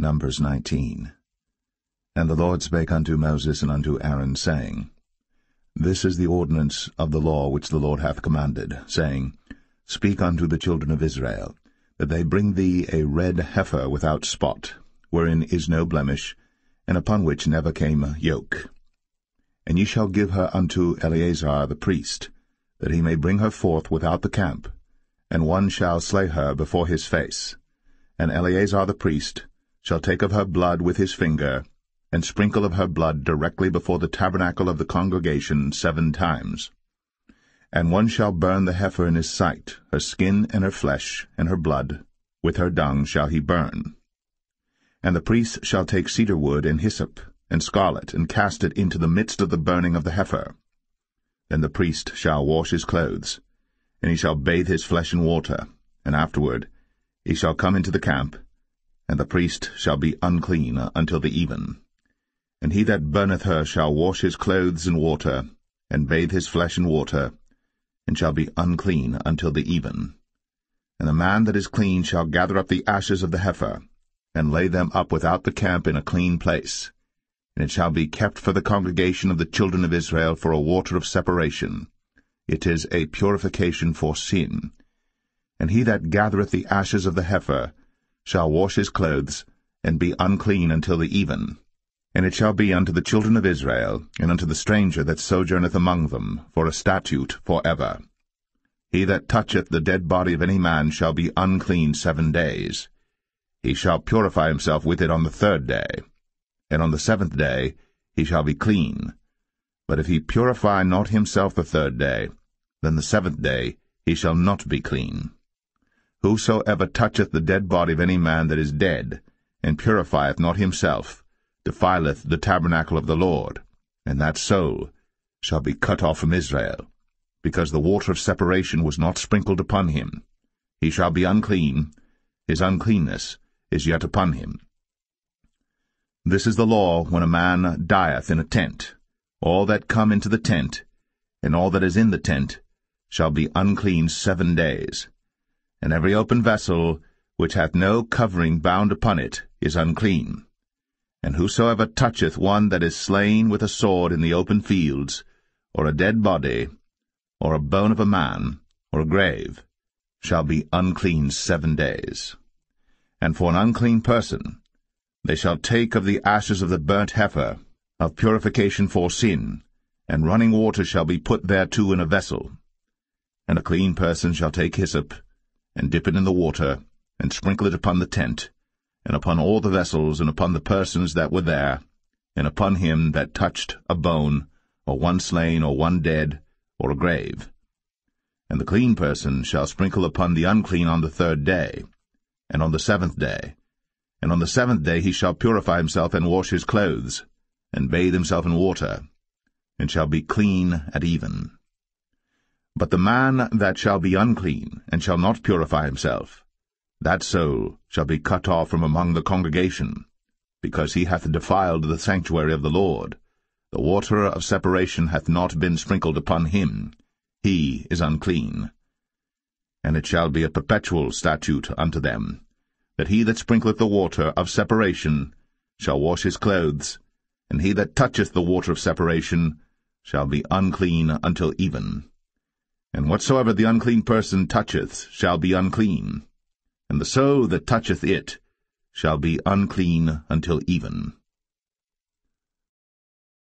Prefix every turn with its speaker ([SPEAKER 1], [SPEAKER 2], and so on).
[SPEAKER 1] Numbers 19. And the Lord spake unto Moses and unto Aaron, saying, This is the ordinance of the law which the Lord hath commanded, saying, Speak unto the children of Israel, that they bring thee a red heifer without spot, wherein is no blemish, and upon which never came yoke. And ye shall give her unto Eleazar the priest, that he may bring her forth without the camp, and one shall slay her before his face. And Eleazar the priest shall take of her blood with his finger, and sprinkle of her blood directly before the tabernacle of the congregation 7 times. And one shall burn the heifer in his sight, her skin and her flesh, and her blood, with her dung shall he burn. And the priest shall take cedar wood and hyssop, and scarlet, and cast it into the midst of the burning of the heifer. Then the priest shall wash his clothes, and he shall bathe his flesh in water, and afterward he shall come into the camp, and the priest shall be unclean until the even. And he that burneth her shall wash his clothes in water, and bathe his flesh in water, and shall be unclean until the even. And the man that is clean shall gather up the ashes of the heifer, and lay them up without the camp in a clean place. And it shall be kept for the congregation of the children of Israel for a water of separation. It is a purification for sin. And he that gathereth the ashes of the heifer shall wash his clothes, and be unclean until the even. And it shall be unto the children of Israel, and unto the stranger that sojourneth among them, for a statute for ever. He that toucheth the dead body of any man shall be unclean 7 days. He shall purify himself with it on the 3rd day, and on the 7th day he shall be clean. But if he purify not himself the 3rd day, then the 7th day he shall not be clean. Whosoever toucheth the dead body of any man that is dead, and purifieth not himself, defileth the tabernacle of the Lord, and that soul shall be cut off from Israel, because the water of separation was not sprinkled upon him. He shall be unclean, his uncleanness is yet upon him. This is the law when a man dieth in a tent. All that come into the tent, and all that is in the tent, shall be unclean 7 days. And every open vessel, which hath no covering bound upon it, is unclean. And whosoever toucheth one that is slain with a sword in the open fields, or a dead body, or a bone of a man, or a grave, shall be unclean 7 days. And for an unclean person they shall take of the ashes of the burnt heifer, of purification for sin, and running water shall be put thereto in a vessel. And a clean person shall take hyssop, and dip it in the water, and sprinkle it upon the tent, and upon all the vessels, and upon the persons that were there, and upon him that touched a bone, or one slain, or one dead, or a grave. And the clean person shall sprinkle upon the unclean on the 3rd day, and on the 7th day. And on the 7th day he shall purify himself, and wash his clothes, and bathe himself in water, and shall be clean at even. But the man that shall be unclean, and shall not purify himself, that soul shall be cut off from among the congregation, because he hath defiled the sanctuary of the Lord. The water of separation hath not been sprinkled upon him. He is unclean. And it shall be a perpetual statute unto them, that he that sprinkleth the water of separation shall wash his clothes, and he that toucheth the water of separation shall be unclean until even. And whatsoever the unclean person toucheth shall be unclean, and the soul that toucheth it shall be unclean until even.